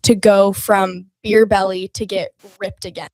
to go from beer belly to get ripped again?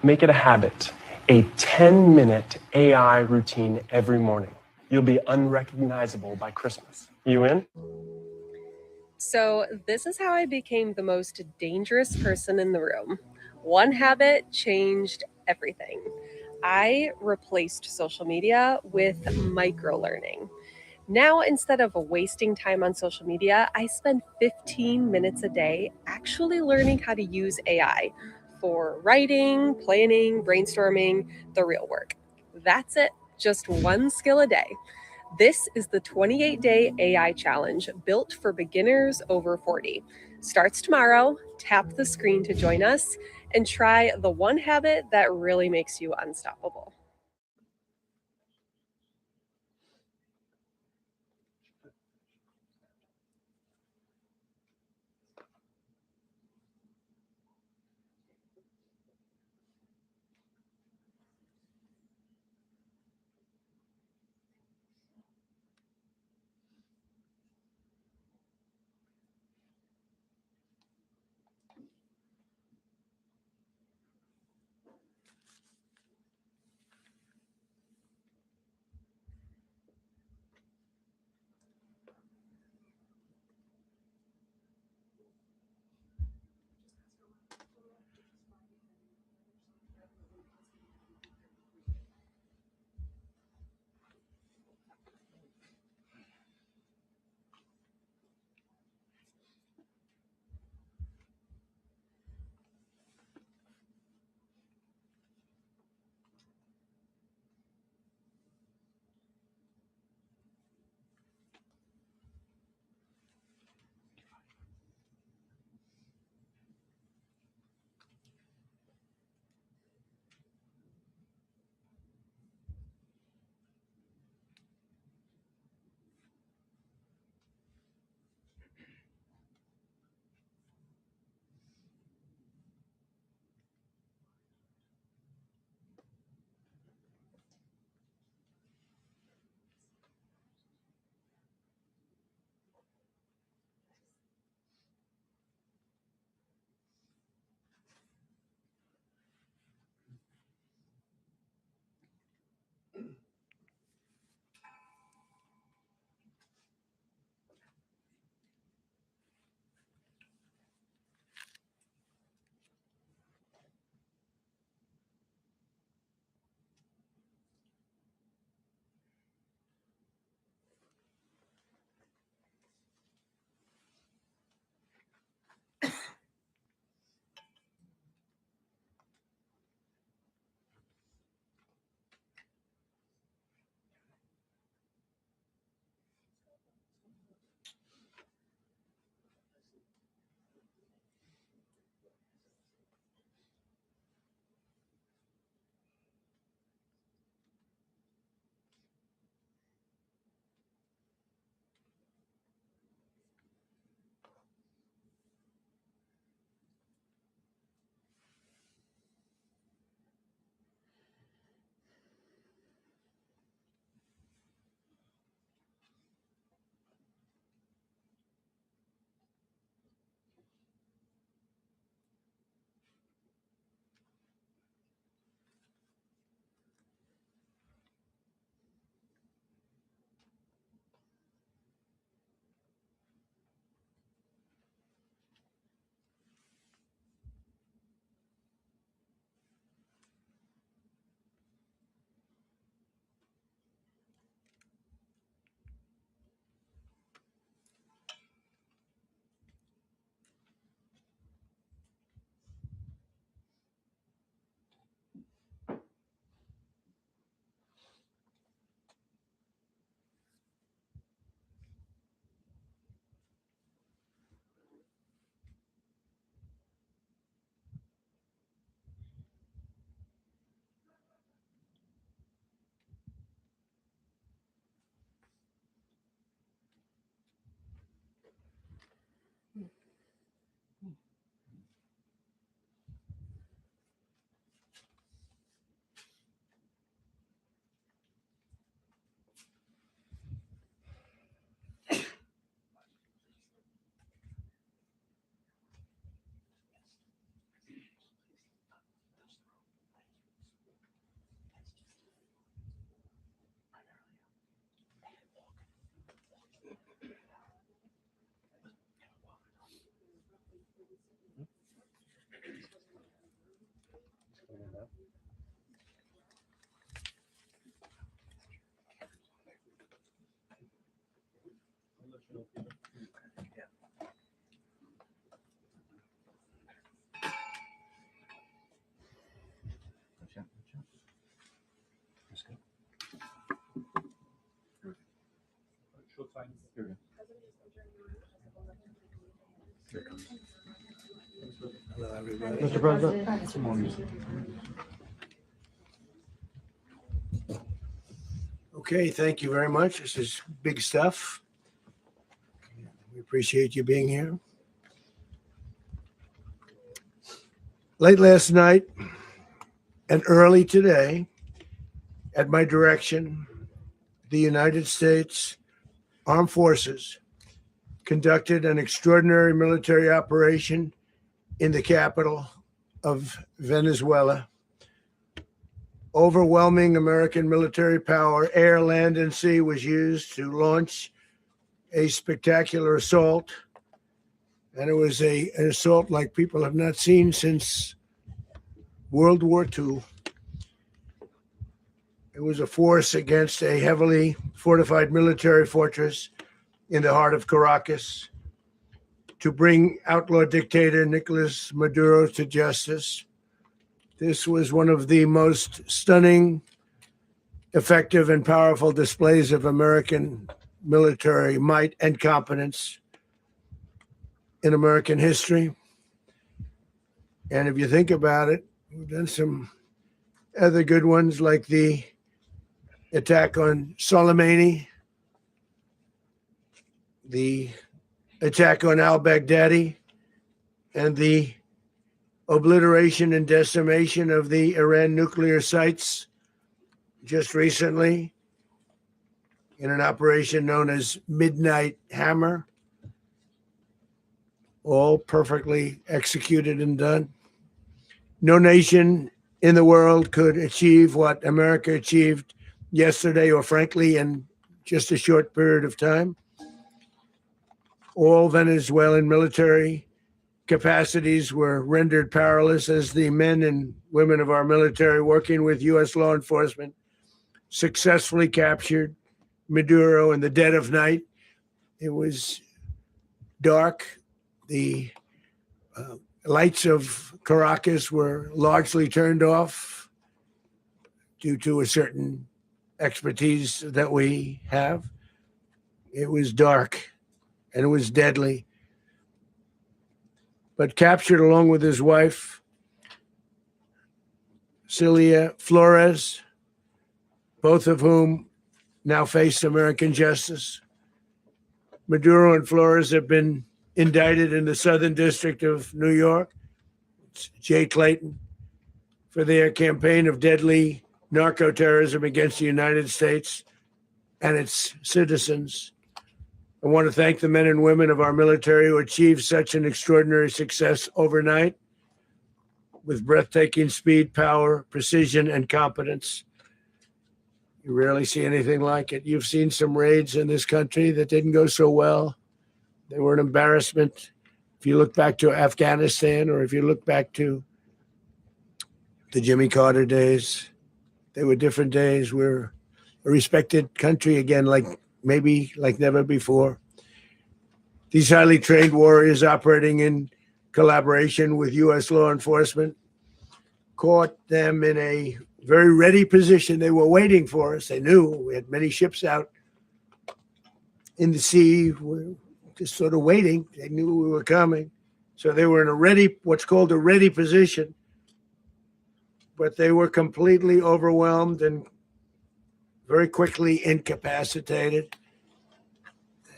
Make it a habit, a 10-minute AI routine every morning. You'll be unrecognizable by Christmas. You in? So this is how I became the most dangerous person in the room. One habit changed everything. I replaced social media with micro-learning. Now, instead of wasting time on social media, I spend 15 minutes a day actually learning how to use AI for writing, planning, brainstorming, the real work. That's it, just one skill a day. This is the 28-day AI challenge built for beginners over 40. Starts tomorrow. Tap the screen to join us and try the one habit that really makes you unstoppable. Hello, everybody. Mr. President. Okay, thank you very much. This is big stuff. We appreciate you being here. Late last night and early today, at my direction, the United States Armed Forces conducted an extraordinary military operation in the capital of Venezuela. Overwhelming American military power, air, land, and sea, was used to launch a spectacular assault. And it was an assault like people have not seen since World War II. It was a force against a heavily fortified military fortress in the heart of Caracas to bring outlaw dictator Nicolas Maduro to justice. This was one of the most stunning, effective, and powerful displays of American military might and competence in American history. And if you think about it, we've done some other good ones, like the attack on Soleimani, the attack on al-Baghdadi, and the obliteration and decimation of the Iran nuclear sites just recently in an operation known as Midnight Hammer. All perfectly executed and done. No nation in the world could achieve what America achieved yesterday, or frankly, in just a short period of time. All Venezuelan military capacities were rendered powerless as the men and women of our military, working with U.S. law enforcement, successfully captured Maduro in the dead of night. It was dark. The lights of Caracas were largely turned off due to a certain expertise that we have. It was dark and it was deadly. But captured along with his wife, Celia Flores, both of whom now face American justice. Maduro and Flores have been indicted in the Southern District of New York, Jay Clayton, for their campaign of deadly narco-terrorism against the United States and its citizens. I want to thank the men and women of our military who achieved such an extraordinary success overnight with breathtaking speed, power, precision, and competence. You rarely see anything like it. You've seen some raids in this country that didn't go so well. They were an embarrassment. If you look back to Afghanistan, or if you look back to the Jimmy Carter days, they were different days. We're a respected country again, maybe like never before. These highly trained warriors, operating in collaboration with U.S. law enforcement, caught them in a very ready position. They were waiting for us. They knew we had many ships out in the sea. We're just sort of waiting. They knew we were coming. So they were in what's called a ready position. But they were completely overwhelmed and very quickly incapacitated.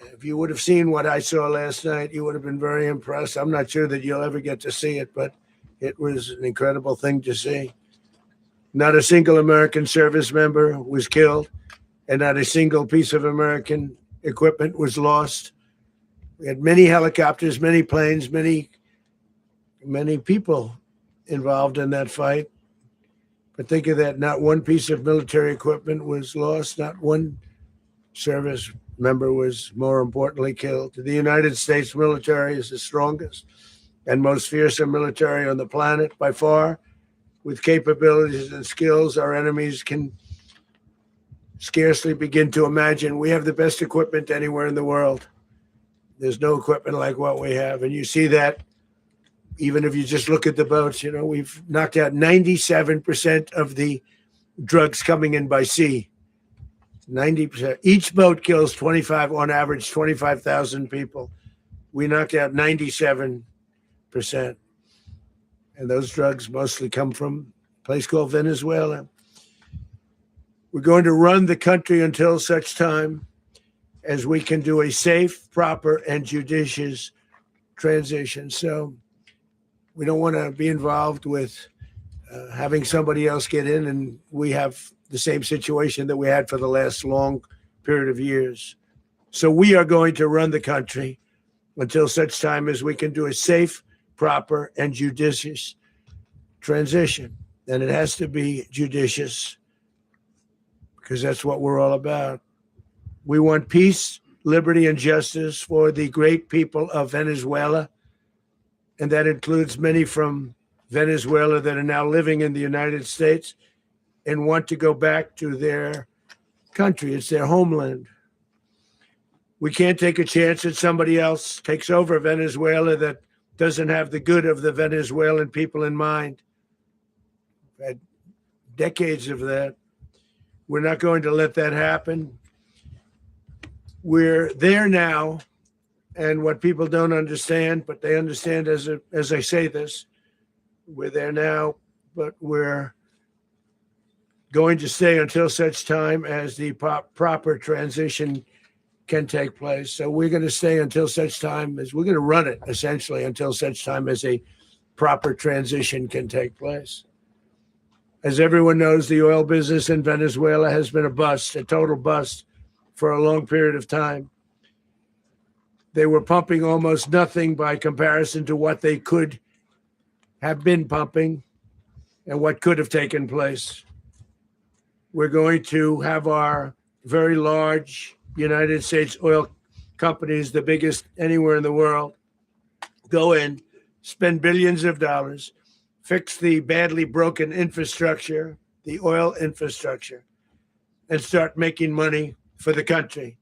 If you would have seen what I saw last night, you would have been very impressed. I'm not sure that you'll ever get to see it, but it was an incredible thing to see. Not a single American service member was killed, and not a single piece of American equipment was lost. We had many helicopters, many planes, many people involved in that fight. But think of that, not one piece of military equipment was lost, not one service member was, more importantly, killed. The United States military is the strongest and most fearsome military on the planet by far, with capabilities and skills our enemies can scarcely begin to imagine. We have the best equipment anywhere in the world. There's no equipment like what we have. And you see that even if you just look at the boats. You know, we've knocked out 97% of the drugs coming in by sea. 90%. Each boat kills 25, on average, 25,000 people. We knocked out 97%. And those drugs mostly come from a place called Venezuela. We're going to run the country until such time as we can do a safe, proper, and judicious transition. So we don't want to be involved with having somebody else get in, and we have the same situation that we had for the last long period of years. So we are going to run the country until such time as we can do a safe, proper, and judicious transition. And it has to be judicious because that's what we're all about. We want peace, liberty, and justice for the great people of Venezuela. And that includes many from Venezuela that are now living in the United States and want to go back to their country. It's their homeland. We can't take a chance that somebody else takes over Venezuela that doesn't have the good of the Venezuelan people in mind. We've had decades of that. We're not going to let that happen. We're there now, and what people don't understand, but they understand as I say this, we're there now, but we're going to stay until such time as the proper transition can take place. So we're going to stay until such time as we're going to run it, essentially, until such time as a proper transition can take place. As everyone knows, the oil business in Venezuela has been a bust, a total bust, for a long period of time. They were pumping almost nothing by comparison to what they could have been pumping and what could have taken place. We're going to have our very large United States oil companies, the biggest anywhere in the world, go in, spend billions of dollars, fix the badly broken infrastructure, the oil infrastructure, and start making money for the country.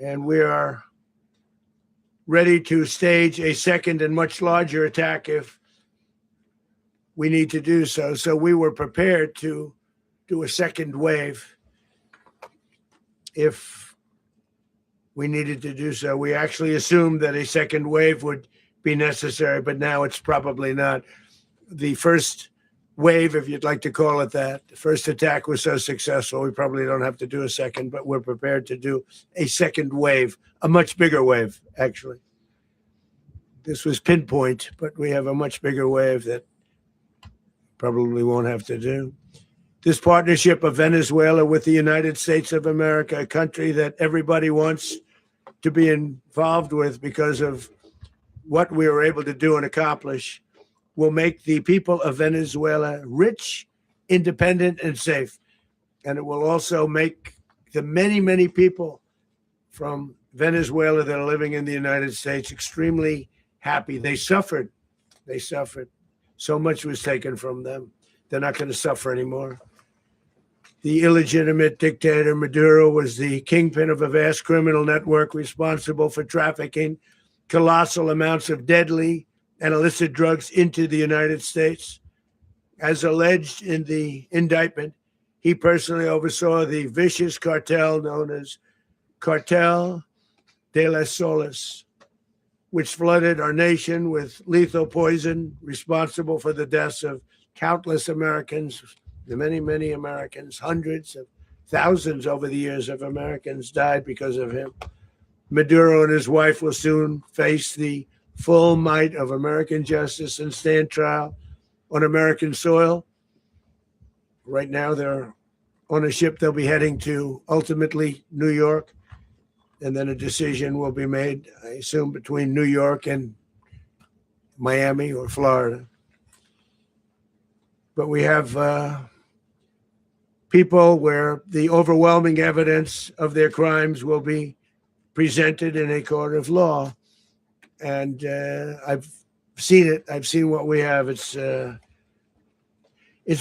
And we are ready to stage a second and much larger attack if we need to do so. So we were prepared to do a second wave if we needed to do so. We actually assumed that a second wave would be necessary, but now it's probably not. The first wave, if you'd like to call it that, the first attack was so successful, we probably don't have to do a second, but we're prepared to do a second wave, a much bigger wave, actually. This was pinpoint, but we have a much bigger wave that probably won't have to do. This partnership of Venezuela with the United States of America, a country that everybody wants to be involved with because of what we were able to do and accomplish, will make the people of Venezuela rich, independent, and safe. And it will also make the many, many people from Venezuela that are living in the United States extremely happy. They suffered. They suffered. So much was taken from them. They're not going to suffer anymore. The illegitimate dictator Maduro was the kingpin of a vast criminal network responsible for trafficking colossal amounts of deadly and illicit drugs into the United States. As alleged in the indictment, he personally oversaw the vicious cartel known as Cartel de las Solas, which flooded our nation with lethal poison, responsible for the deaths of countless Americans, the many, many Americans, hundreds of thousands over the years of Americans died because of him. Maduro and his wife will soon face the full might of American justice and stand trial on American soil. Right now, they're on a ship they'll be heading to, ultimately, New York. And then a decision will be made, I assume, between New York and Miami or Florida. But we have people where the overwhelming evidence of their crimes will be presented in a court of law. And I've seen it. I've seen what we have. It's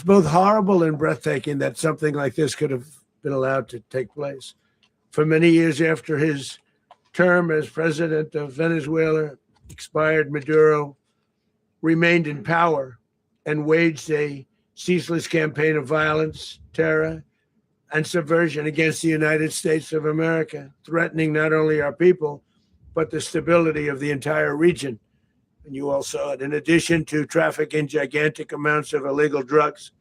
both horrible and breathtaking that something like this could have been allowed to take place. For many years after his term as president of Venezuela expired, Maduro remained in power and waged a ceaseless campaign of violence, terror, and subversion against the United States of America, threatening not only our people, but the stability of the entire region. And you all saw it. In addition to trafficking gigantic amounts of illegal drugs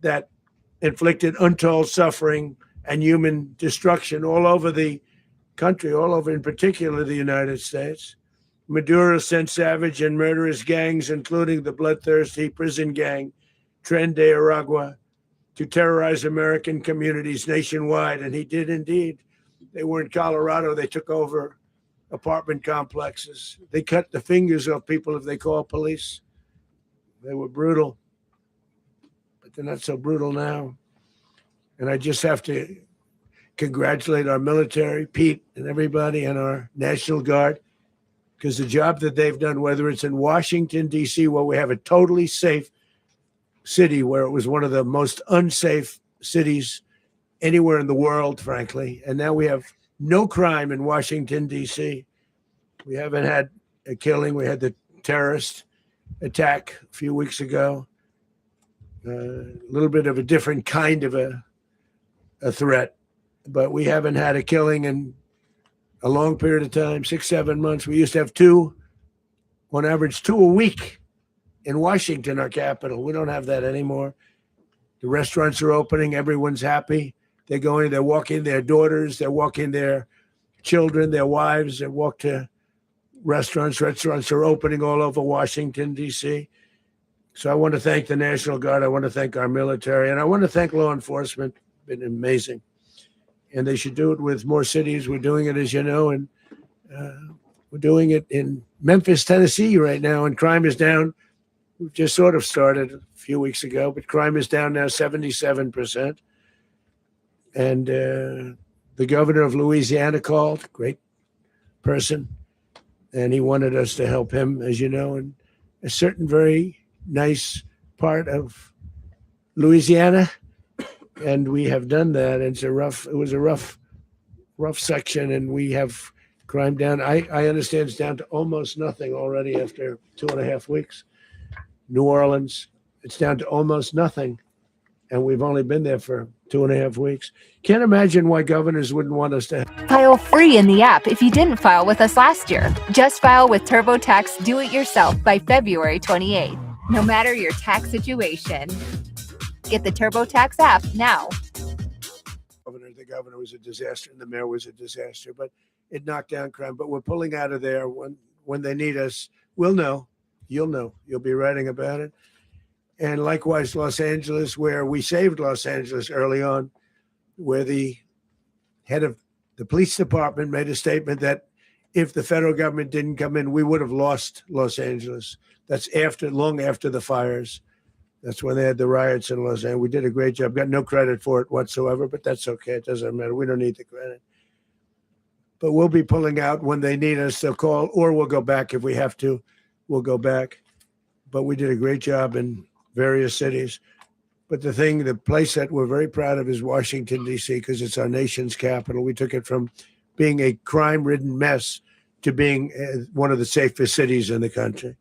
that inflicted untold suffering and human destruction all over the country, all over, in particular, the United States. Maduro sent savage and murderous gangs, including the bloodthirsty prison gang, Tren de Aragua, to terrorize American communities nationwide. And he did indeed. They were in Colorado. They took over apartment complexes. They cut the fingers off people if they called police. They were brutal, but they're not so brutal now. And I just have to congratulate our military, Pete and everybody, and our National Guard, because the job that they've done, whether it's in Washington, D.C., where we have a totally safe city, where it was one of the most unsafe cities anywhere in the world, frankly, and now we have no crime in Washington, D.C. We haven't had a killing. We had the terrorist attack a few weeks ago. A little bit of a different kind of a threat, but we haven't had a killing in a long period of time, 6-7 months. We used to have two, on average, 2 a week in Washington, our capital. We don't have that anymore. The restaurants are opening. Everyone's happy. They're going, they're walking their daughters, they're walking their children, their wives, they walk to restaurants. Restaurants are opening all over Washington, D.C. So I want to thank the National Guard. I want to thank our military, and I want to thank law enforcement. It's been amazing. And they should do it with more cities. We're doing it, as you know, and we're doing it in Memphis, Tennessee right now, and crime is down. We've just sort of started a few weeks ago, but crime is down now 77%. And the governor of Louisiana called, great person, and he wanted us to help him, as you know, in a certain very nice part of Louisiana, and we have done that. It was a rough section, and we have crime down. I understand it's down to almost nothing already after 2.5 weeks. New Orleans, it's down to almost nothing, and we've only been there for 2.5 weeks. Can't imagine why governors wouldn't want us to. File free in the app if you didn't file with us last year. Just file with TurboTax Do-It-Yourself by February 28th. No matter your tax situation. Get the TurboTax app now. The governor was a disaster and the mayor was a disaster, but it knocked down crime. But we're pulling out of there when they need us. We'll know. You'll know. You'll be writing about it. And likewise, Los Angeles, where we saved Los Angeles early on, where the head of the police department made a statement that if the federal government didn't come in, we would have lost Los Angeles. That's long after the fires. That's when they had the riots in Los Angeles. We did a great job. Got no credit for it whatsoever, but that's okay. It doesn't matter. We don't need the credit. But we'll be pulling out when they need us. They'll call, or we'll go back if we have to. We'll go back. But we did a great job in various cities. But the place that we're very proud of is Washington, D.C., because it's our nation's capital. We took it from being a crime-ridden mess to being one of the safest cities in the country.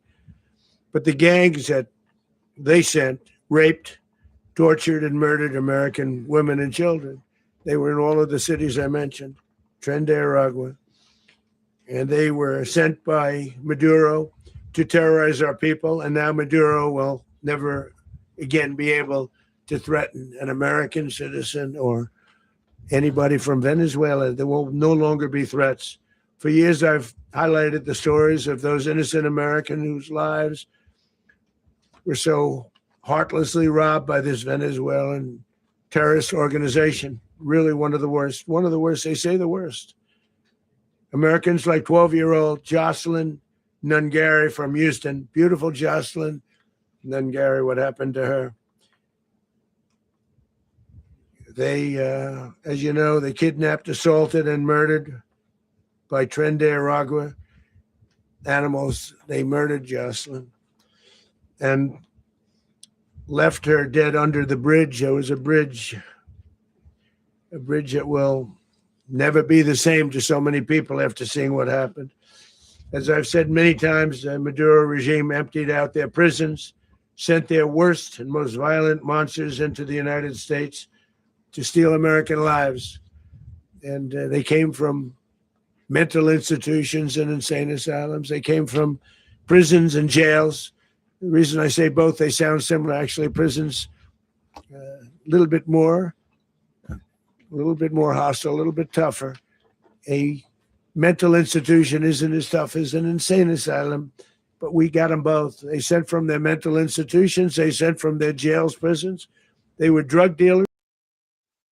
But the gangs that they sent raped, tortured, and murdered American women and children. They were in all of the cities I mentioned, Tren de Aragua. And they were sent by Maduro to terrorize our people. And now Maduro will never again be able to threaten an American citizen or anybody from Venezuela. There will no longer be threats. For years, I've highlighted the stories of those innocent Americans whose lives were so heartlessly robbed by this Venezuelan terrorist organization. Really one of the worst. One of the worst. They say the worst. Americans like 12-year-old Jocelyn Nungary from Houston. Beautiful Jocelyn Nungary. What happened to her? They, as you know, they kidnapped, assaulted, and murdered by Tren de Aragua animals. They murdered Jocelyn and left her dead under the bridge. There was a bridge that will never be the same to so many people after seeing what happened. As I've said many times, the Maduro regime emptied out their prisons, sent their worst and most violent monsters into the United States, to steal American lives. And they came from mental institutions and insane asylums. They came from prisons and jails. The reason I say both, they sound similar. Actually, prisons, a little bit more hostile, a little bit tougher. A mental institution isn't as tough as an insane asylum, but we got them both. They sent from their mental institutions. They sent from their jails, prisons. They were drug dealers.